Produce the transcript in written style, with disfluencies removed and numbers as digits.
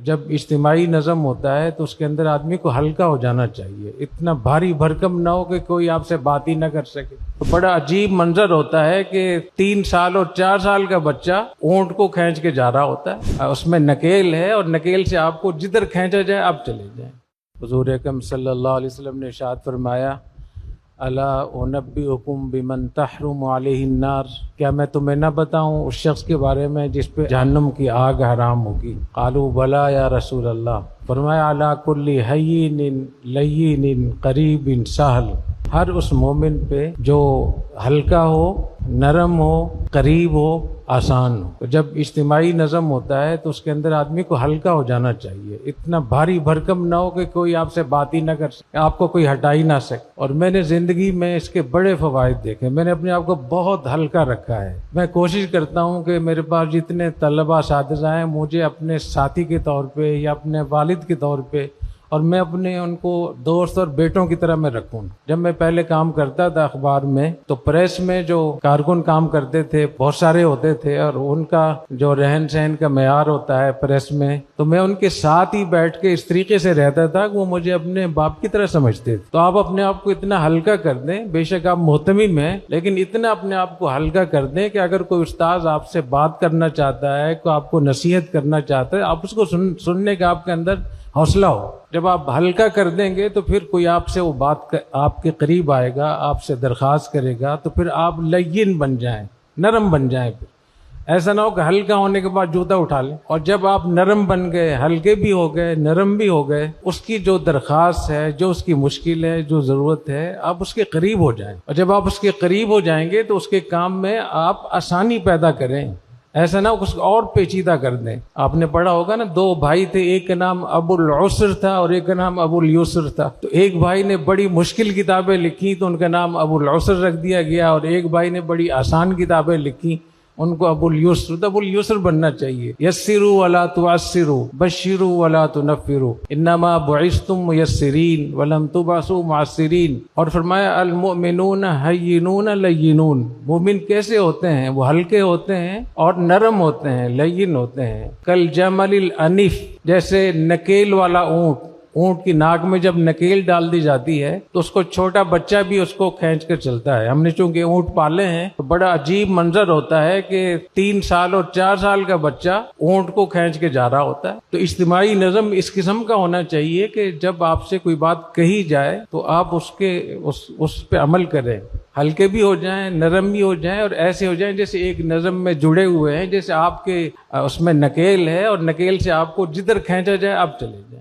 جب اجتماعی نظم ہوتا ہے تو اس کے اندر آدمی کو ہلکا ہو جانا چاہیے، اتنا بھاری بھرکم نہ ہو کہ کوئی آپ سے بات ہی نہ کر سکے۔ تو بڑا عجیب منظر ہوتا ہے کہ 3 سال اور 4 سال کا بچہ اونٹ کو کھینچ کے جا رہا ہوتا ہے، اس میں نکیل ہے اور نکیل سے آپ کو جدھر کھینچا جائے آپ چلے جائیں۔ حضور اکرم صلی اللہ علیہ وسلم نے ارشاد فرمایا، الا انبئکم بمن تحرم علیہ النار، کیا میں تمہیں نہ بتاؤں اس شخص کے بارے میں جس پہ جہنم کی آگ حرام ہوگی؟ قالوا بلا یا رسول اللہ، فرمایا علی کل ہین لین قریب سہل، ہر اس مومن پہ جو ہلکا ہو، نرم ہو، قریب ہو، آسان ہو۔ تو جب اجتماعی نظم ہوتا ہے تو اس کے اندر آدمی کو ہلکا ہو جانا چاہیے، اتنا بھاری بھرکم نہ ہو کہ کوئی آپ سے بات ہی نہ کر سکے، آپ کو کوئی ہٹا ہی نہ سکے۔ اور میں نے زندگی میں اس کے بڑے فوائد دیکھے، میں نے اپنے آپ کو بہت ہلکا رکھا ہے۔ میں کوشش کرتا ہوں کہ میرے پاس جتنے طلبہ اساتذہ ہیں مجھے اپنے ساتھی کے طور پہ یا اپنے والد کے طور پہ، اور میں اپنے ان کو دوست اور بیٹوں کی طرح میں رکھوں۔ جب میں پہلے کام کرتا تھا اخبار میں تو پریس میں جو کارکن کام کرتے تھے بہت سارے ہوتے تھے، اور ان کا جو رہن سہن کا معیار ہوتا ہے پریس میں، تو میں ان کے ساتھ ہی بیٹھ کے اس طریقے سے رہتا تھا کہ وہ مجھے اپنے باپ کی طرح سمجھتے تھے۔ تو آپ اپنے آپ کو اتنا ہلکا کر دیں، بے شک آپ محتمم ہیں لیکن اتنا اپنے آپ کو ہلکا کر دیں کہ اگر کوئی استاذ آپ سے بات کرنا چاہتا ہے، کوئی آپ کو نصیحت کرنا چاہتا ہے، آپ اس کو سننے کا آپ کے اندر حوصلہ ہو۔ جب آپ ہلکا کر دیں گے تو پھر کوئی آپ سے وہ بات آپ کے قریب آئے گا، آپ سے درخواست کرے گا، تو پھر آپ لین بن جائیں، نرم بن جائیں۔ پھر ایسا نہ ہو کہ ہلکا ہونے کے بعد جوتا اٹھا لیں۔ اور جب آپ نرم بن گئے، ہلکے بھی ہو گئے، نرم بھی ہو گئے، اس کی جو درخواست ہے، جو اس کی مشکل ہے، جو ضرورت ہے، آپ اس کے قریب ہو جائیں۔ اور جب آپ اس کے قریب ہو جائیں گے تو اس کے کام میں آپ آسانی پیدا کریں، ایسا نہ اس کو اور پیچیدہ کر دیں۔ آپ نے پڑھا ہوگا نا، 2 بھائی تھے، ایک کا نام ابو العسر تھا اور ایک کا نام ابو الیسر تھا۔ تو ایک بھائی نے بڑی مشکل کتابیں لکھی تو ان کا نام ابو العسر رکھ دیا گیا، اور ایک بھائی نے بڑی آسان کتابیں لکھی، ان کو ابو الیسر۔ تو ابو الیسر بننا چاہیے۔ یسروا ولا تعسروا، بشروا ولا تنفروا، انما بعثتم میسرین ولم تبعثوا معسرین۔ اور فرمایا المؤمنون ہینون لینون، مومن کیسے ہوتے ہیں؟ وہ ہلکے ہوتے ہیں اور نرم ہوتے ہیں، لین ہوتے ہیں۔ کالجمل الانف، جیسے نکیل والا اونٹ۔ اونٹ کی ناک میں جب نکیل ڈال دی جاتی ہے تو اس کو چھوٹا بچہ بھی اس کو کھینچ کر چلتا ہے۔ ہم نے چونکہ اونٹ پالے ہیں تو بڑا عجیب منظر ہوتا ہے کہ 3 سال اور 4 سال کا بچہ اونٹ کو کھینچ کے جا رہا ہوتا ہے۔ تو اجتماعی نظم اس قسم کا ہونا چاہیے کہ جب آپ سے کوئی بات کہی جائے تو آپ اس پہ عمل کریں، ہلکے بھی ہو جائیں، نرم بھی ہو جائیں، اور ایسے ہو جائیں جیسے ایک نظم میں جڑے ہوئے ہیں، جیسے آپ کے اس میں نکیل ہے اور نکیل سے آپ کو جدھر کھینچا جائے آپ چلے جائیں۔